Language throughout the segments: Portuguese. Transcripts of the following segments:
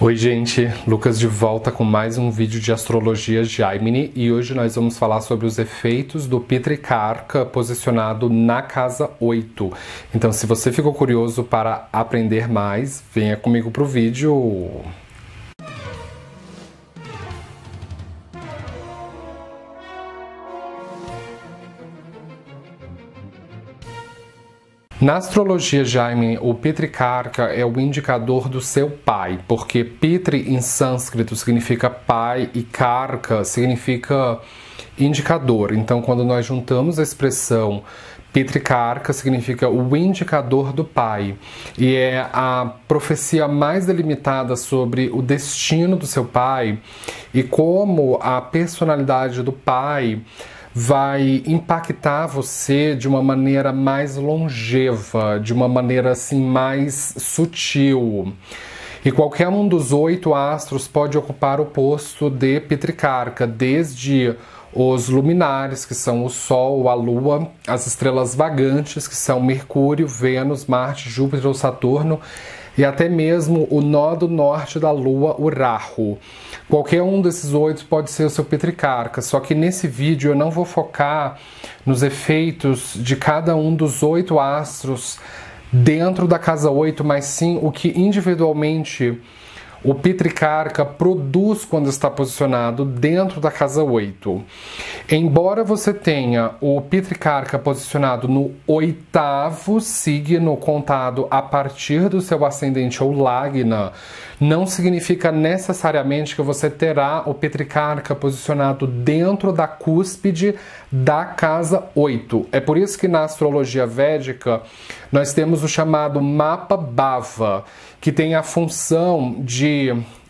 Oi gente, Lucas de volta com mais um vídeo de astrologia Gemini e hoje nós vamos falar sobre os efeitos do Pitricarca posicionado na casa 8. Então se você ficou curioso para aprender mais, venha comigo pro vídeo. Na astrologia Gemini, o Pitricarca é o indicador do seu pai, porque Pitri em sânscrito significa pai e Karka significa indicador. Então, quando nós juntamos a expressão Pitricarca, significa o indicador do pai. E é a profecia mais delimitada sobre o destino do seu pai e como a personalidade do pai vai impactar você de uma maneira mais longeva, de uma maneira assim mais sutil. E qualquer um dos 8 astros pode ocupar o posto de Pitricarca, desde os luminares, que são o Sol, a Lua, as estrelas vagantes, que são Mercúrio, Vênus, Marte, Júpiter ou Saturno, e até mesmo o nó do norte da Lua, o Rahu. Qualquer um desses 8 pode ser o seu Pitricarca, só que nesse vídeo eu não vou focar nos efeitos de cada um dos 8 astros dentro da casa 8, mas sim o que individualmente o Pitricarca produz quando está posicionado dentro da casa 8. Embora você tenha o Pitricarca posicionado no 8º signo contado a partir do seu ascendente ou Lagna, não significa necessariamente que você terá o Pitricarca posicionado dentro da cúspide da casa 8. É por isso que na astrologia védica nós temos o chamado mapa Bhava, que tem a função de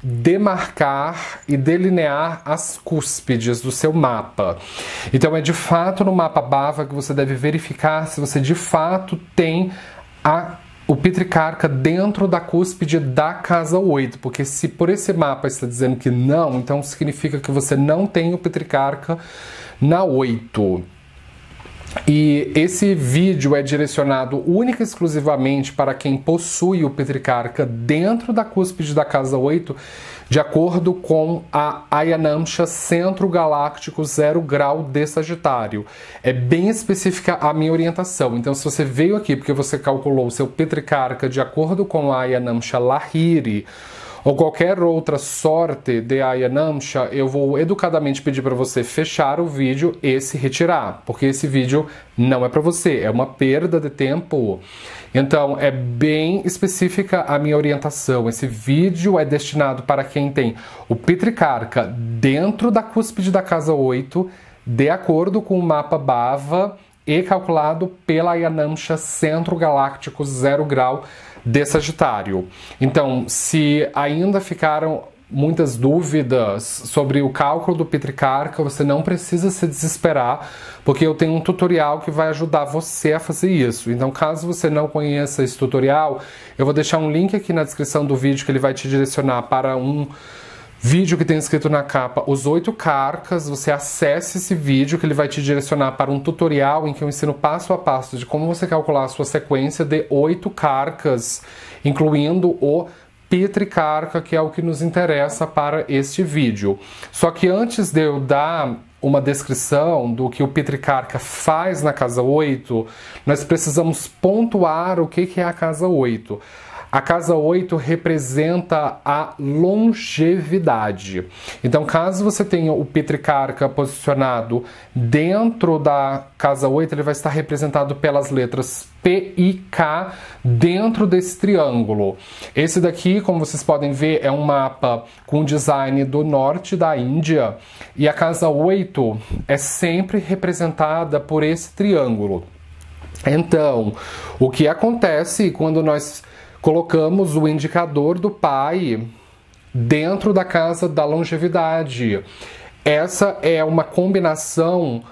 demarcar e delinear as cúspides do seu mapa. Então é de fato no mapa Bhava que você deve verificar se você de fato tem o Pitricarca dentro da cúspide da casa 8, porque se por esse mapa está dizendo que não, então significa que você não tem o Pitricarca na 8. E esse vídeo é direcionado única e exclusivamente para quem possui o Pitricarca dentro da cúspide da casa 8, de acordo com a Ayanamsha Centro Galáctico 0 grau de Sagitário. É bem específica a minha orientação. Então, se você veio aqui porque você calculou o seu Pitricarca de acordo com a Ayanamsha Lahiri, ou qualquer outra sorte de Ayanamsha, eu vou educadamente pedir para você fechar o vídeo e se retirar, porque esse vídeo não é para você, é uma perda de tempo. Então, é bem específica a minha orientação. Esse vídeo é destinado para quem tem o Pitricarca dentro da cúspide da casa 8, de acordo com o mapa Bhava e calculado pela Ayanamsha Centro Galáctico 0 grau de Sagitário. Então, se ainda ficaram muitas dúvidas sobre o cálculo do Pitricarca, você não precisa se desesperar, porque eu tenho um tutorial que vai ajudar você a fazer isso. Então, caso você não conheça esse tutorial, eu vou deixar um link aqui na descrição do vídeo que ele vai te direcionar para um vídeo que tem escrito na capa os 8 carcas. Você acesse esse vídeo que ele vai te direcionar para um tutorial em que eu ensino passo a passo de como você calcular a sua sequência de 8 carcas, incluindo o Pitricarca, que é o que nos interessa para este vídeo. Só que antes de eu dar uma descrição do que o Pitricarca faz na casa 8, nós precisamos pontuar o que é a casa 8. A casa 8 representa a longevidade. Então, caso você tenha o Pitricarca posicionado dentro da casa 8, ele vai estar representado pelas letras P e K dentro desse triângulo. Esse daqui, como vocês podem ver, é um mapa com design do norte da Índia, e a casa 8 é sempre representada por esse triângulo. Então, o que acontece quando nós colocamos o indicador do pai dentro da casa da longevidade? Essa é uma combinação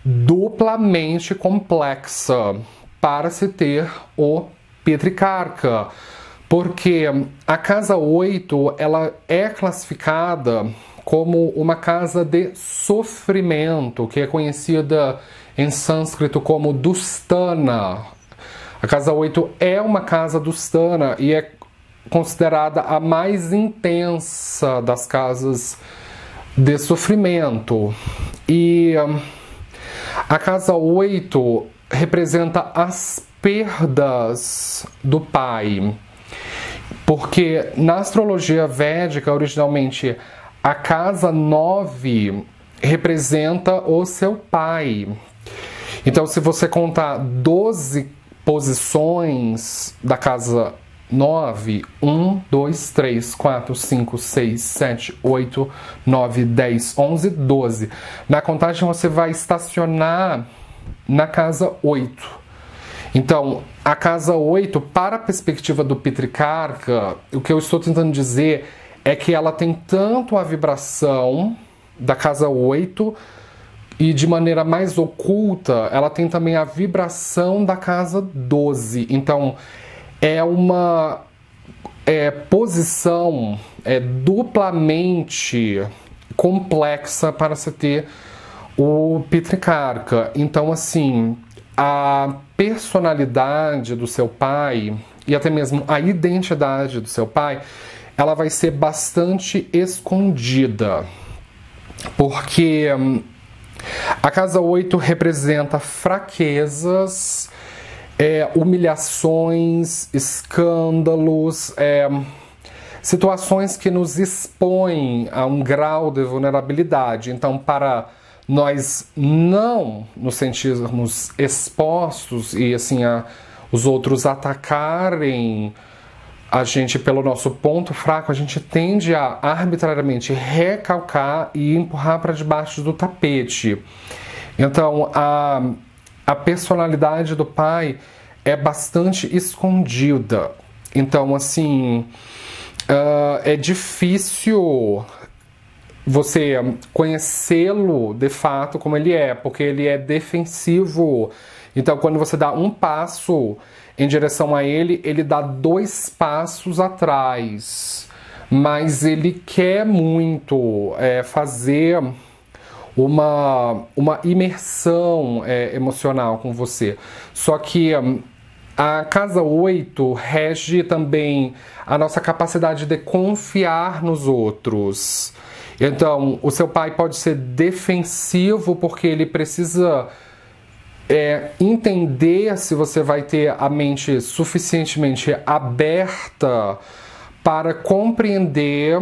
duplamente complexa para se ter o Pitricarca, porque a casa 8 ela é classificada como uma casa de sofrimento, que é conhecida em sânscrito como Dustana. A casa 8 é uma casa dustana e é considerada a mais intensa das casas de sofrimento. E a casa 8 representa as perdas do pai. Porque na astrologia védica, originalmente, a casa 9 representa o seu pai. Então, se você contar 12 posições da casa 9, 1, 2, 3, 4, 5, 6, 7, 8, 9, 10, 11, 12. Na contagem você vai estacionar na casa 8. Então, a casa 8, para a perspectiva do Pitrikarka, o que eu estou tentando dizer é que ela tem tanto a vibração da casa 8 e de maneira mais oculta, ela tem também a vibração da casa 12. Então, é uma posição duplamente complexa para se ter o Pitrikarka. Então, assim, a personalidade do seu pai e até mesmo a identidade do seu pai, ela vai ser bastante escondida. Porque a casa 8 representa fraquezas, humilhações, escândalos, situações que nos expõem a um grau de vulnerabilidade. Então, para nós não nos sentirmos expostos e assim os outros atacarem a gente pelo nosso ponto fraco, a gente tende a arbitrariamente recalcar e empurrar para debaixo do tapete. Então, a personalidade do pai é bastante escondida. Então, assim, é difícil você conhecê-lo de fato como ele é, porque ele é defensivo. Então, quando você dá um passo em direção a ele, ele dá 2 passos atrás. Mas ele quer muito fazer uma imersão emocional com você. Só que a casa 8 rege também a nossa capacidade de confiar nos outros. Então, o seu pai pode ser defensivo porque ele precisa entender se você vai ter a mente suficientemente aberta para compreender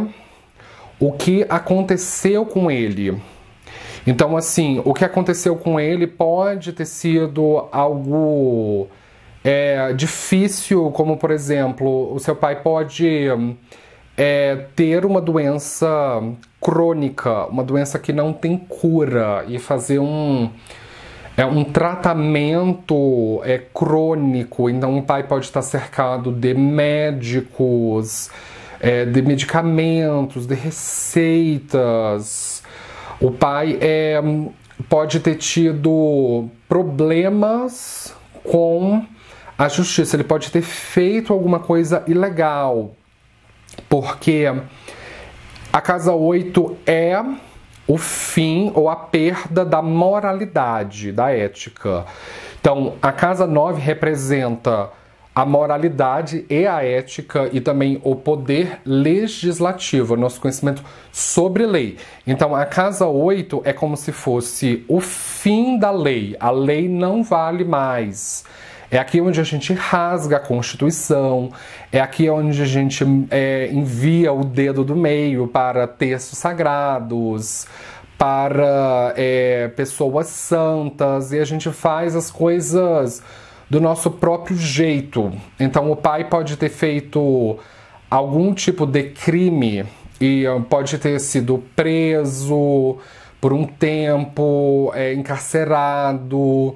o que aconteceu com ele. Então, assim, o que aconteceu com ele pode ter sido algo difícil, como, por exemplo, o seu pai pode ter uma doença crônica, uma doença que não tem cura, e fazer um tratamento crônico. Então, o pai pode estar cercado de médicos, de medicamentos, de receitas. O pai pode ter tido problemas com a justiça, ele pode ter feito alguma coisa ilegal, porque a casa 8 é o fim ou a perda da moralidade, da ética. Então, a casa 9 representa a moralidade e a ética e também o poder legislativo, nosso conhecimento sobre lei. Então, a casa 8 é como se fosse o fim da lei. A lei não vale mais. É aqui onde a gente rasga a Constituição, é aqui onde a gente envia o dedo do meio para textos sagrados, para pessoas santas, e a gente faz as coisas do nosso próprio jeito. Então, o pai pode ter feito algum tipo de crime e pode ter sido preso por um tempo, encarcerado.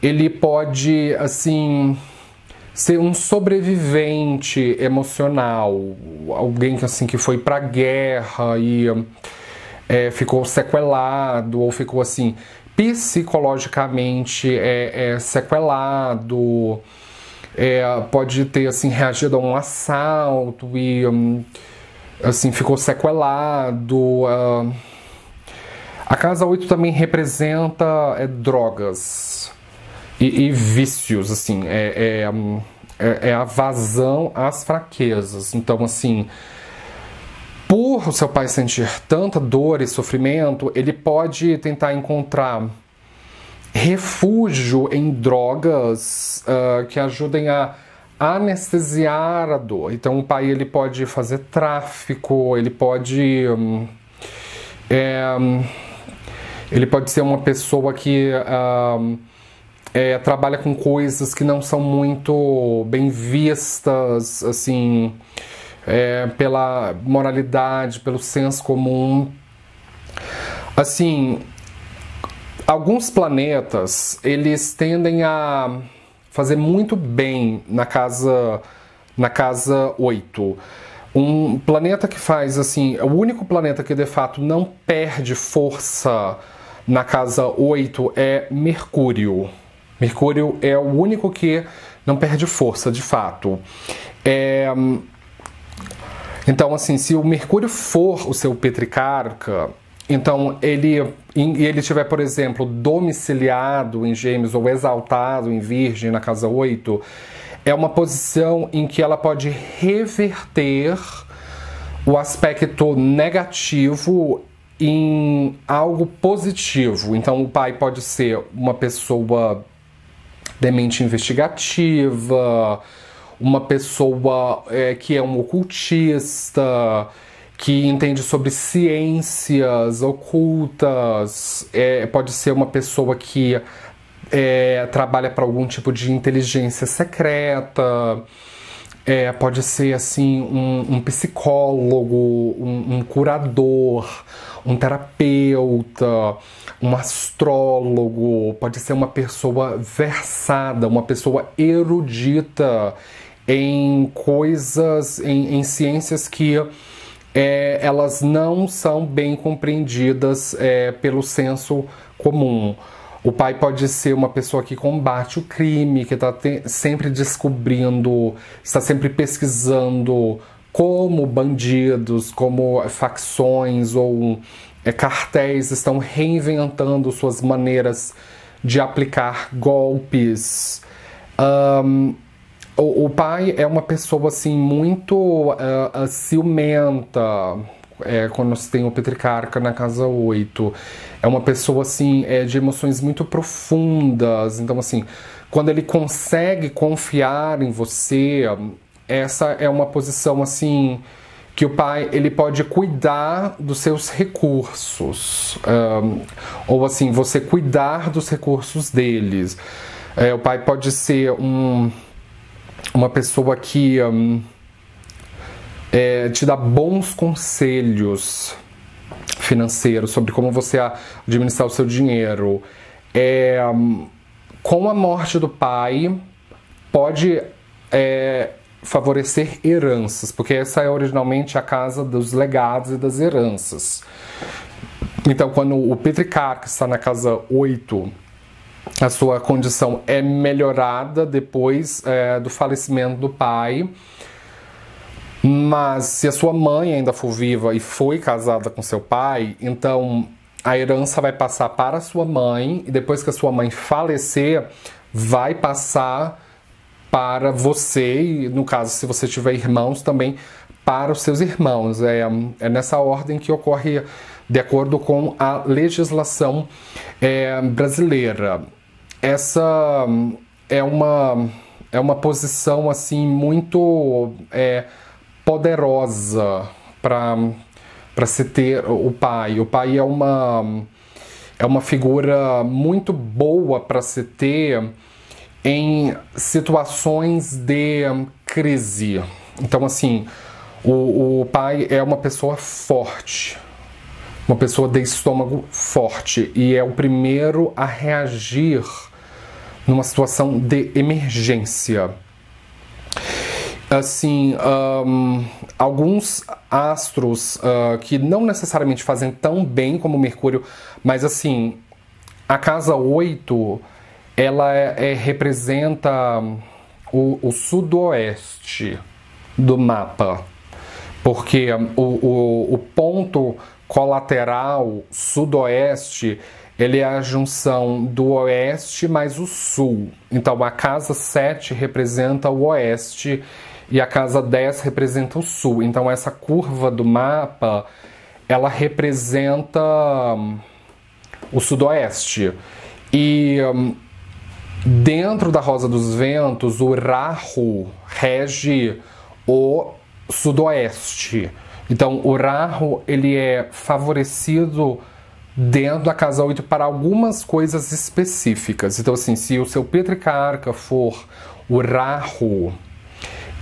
Ele pode, assim, ser um sobrevivente emocional, alguém assim, que foi para a guerra e ficou sequelado, ou ficou assim psicologicamente sequelado, pode ter assim reagido a um assalto e assim ficou sequelado. A casa 8 também representa drogas e vícios, assim, é a vazão às fraquezas. Então, assim, por o seu pai sentir tanta dor e sofrimento, ele pode tentar encontrar refúgio em drogas que ajudem a anestesiar a dor. Então, o pai ele pode fazer tráfico, ele pode ser uma pessoa que trabalha com coisas que não são muito bem vistas, assim, pela moralidade, pelo senso comum. Assim, alguns planetas, eles tendem a fazer muito bem na casa 8. Um planeta que faz, assim, o único planeta que de fato não perde força na casa 8 é Mercúrio. Mercúrio é o único que não perde força, de fato. Então, assim, se o Mercúrio for o seu Petricarca, então ele tiver, por exemplo, domiciliado em Gêmeos ou exaltado em Virgem na casa 8, é uma posição em que ela pode reverter o aspecto negativo em algo positivo. Então, o pai pode ser uma pessoa de mente investigativa, uma pessoa que é um ocultista, que entende sobre ciências ocultas, pode ser uma pessoa que trabalha para algum tipo de inteligência secreta, pode ser assim um psicólogo, um curador, um terapeuta, um astrólogo, pode ser uma pessoa versada, uma pessoa erudita em coisas, em ciências que elas não são bem compreendidas pelo senso comum. O pai pode ser uma pessoa que combate o crime, que está sempre descobrindo, está sempre pesquisando como bandidos, como facções ou cartéis estão reinventando suas maneiras de aplicar golpes. O pai é uma pessoa assim muito ciumenta, quando você tem o Petricarca na casa 8. É uma pessoa assim de emoções muito profundas. Então, assim, quando ele consegue confiar em você, essa é uma posição assim que o pai ele pode cuidar dos seus recursos, ou assim, você cuidar dos recursos deles. O pai pode ser uma pessoa que te dá bons conselhos financeiros sobre como você administrar o seu dinheiro. Com a morte do pai, pode favorecer heranças, porque essa é originalmente a casa dos legados e das heranças. Então, quando o Petricarca está na casa 8, a sua condição é melhorada depois do falecimento do pai. Mas se a sua mãe ainda for viva e foi casada com seu pai, então a herança vai passar para a sua mãe, e depois que a sua mãe falecer, vai passar para você, e no caso, se você tiver irmãos, também para os seus irmãos. É nessa ordem que ocorre de acordo com a legislação brasileira. Essa é uma posição assim muito poderosa para se ter o pai. O pai é uma figura muito boa para se ter em situações de crise. Então, assim, o pai é uma pessoa forte, uma pessoa de estômago forte, e é o primeiro a reagir numa situação de emergência. Assim, alguns astros que não necessariamente fazem tão bem como Mercúrio, mas assim, a casa 8, ela representa o sudoeste do mapa, porque o ponto colateral sudoeste ele é a junção do oeste mais o sul. Então a casa 7 representa o oeste e a casa 10 representa o sul. Então essa curva do mapa, ela representa o sudoeste. E dentro da Rosa dos Ventos, o Rahu rege o sudoeste. Então o Rahu, ele é favorecido dentro da casa 8 para algumas coisas específicas. Então assim, se o seu Petrikarka for o Rahu,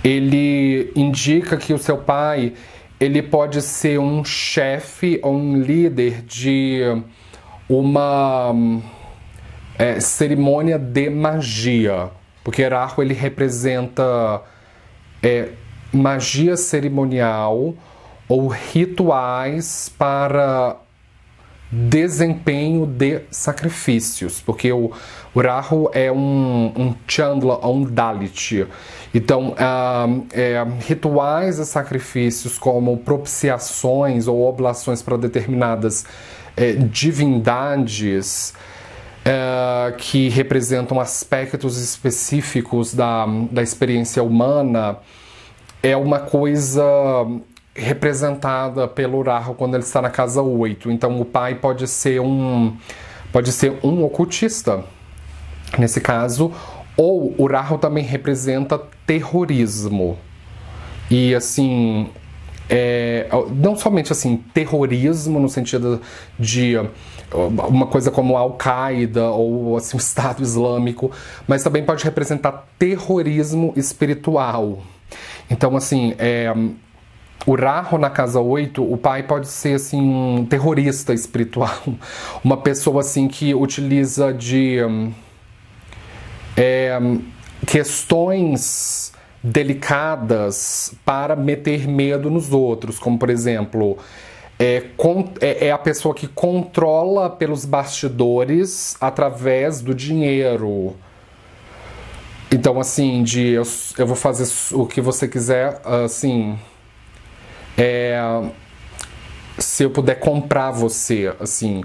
ele indica que o seu pai, ele pode ser um chefe ou um líder de uma cerimônia de magia, porque Rahu, ele representa magia cerimonial ou rituais para desempenho de sacrifícios, porque o Rahu é um Chandala, um Dalit. Então, rituais de sacrifícios como propiciações ou oblações para determinadas divindades que representam aspectos específicos da experiência humana, é uma coisa representada pelo Rahu quando ele está na casa 8. Então o pai pode ser um ocultista, nesse caso, ou o Rahu também representa terrorismo. E assim, não somente assim, terrorismo no sentido de uma coisa como a Al-Qaeda ou assim, o Estado Islâmico, mas também pode representar terrorismo espiritual. Então assim, o Rahu na casa 8, o pai pode ser assim, um terrorista espiritual, uma pessoa assim que utiliza de questões delicadas para meter medo nos outros, como por exemplo, é a pessoa que controla pelos bastidores através do dinheiro. Então assim, eu vou fazer o que você quiser, assim, se eu puder comprar você, assim.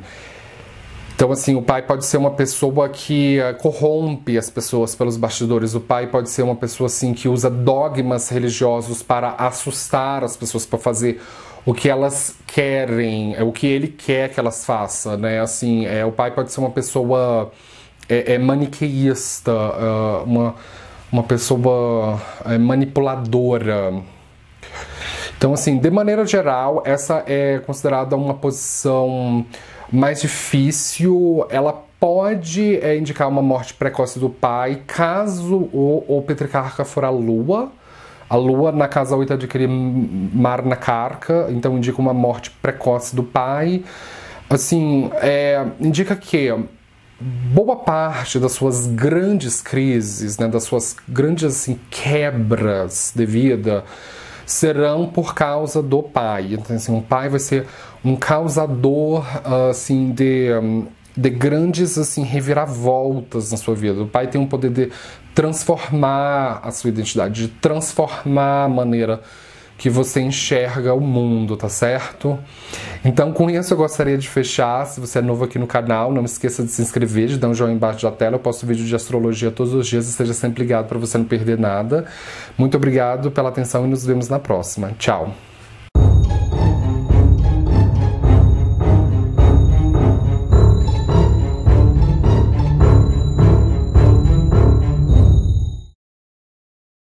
Então assim, o pai pode ser uma pessoa que corrompe as pessoas pelos bastidores. O pai pode ser uma pessoa assim que usa dogmas religiosos para assustar as pessoas, para fazer o que elas querem, o que ele quer que elas façam, né? Assim, o pai pode ser uma pessoa maniqueísta, uma pessoa manipuladora. Então, assim, de maneira geral, essa é considerada uma posição mais difícil. Ela pode indicar uma morte precoce do pai, caso o Petrikarka for a Lua. A Lua na casa 8 adquire Marna Karka, então indica uma morte precoce do pai. Assim, indica que boa parte das suas grandes crises, né, das suas grandes assim, quebras de vida, serão por causa do pai. Então, assim, o pai vai ser um causador assim, de grandes assim, reviravoltas na sua vida. O pai tem um poder de transformar a sua identidade, de transformar a maneira que você enxerga o mundo, tá certo? Então, com isso eu gostaria de fechar. Se você é novo aqui no canal, não esqueça de se inscrever, de dar um joinha embaixo da tela. Eu posto vídeo de astrologia todos os dias, esteja sempre ligado para você não perder nada. Muito obrigado pela atenção e nos vemos na próxima. Tchau!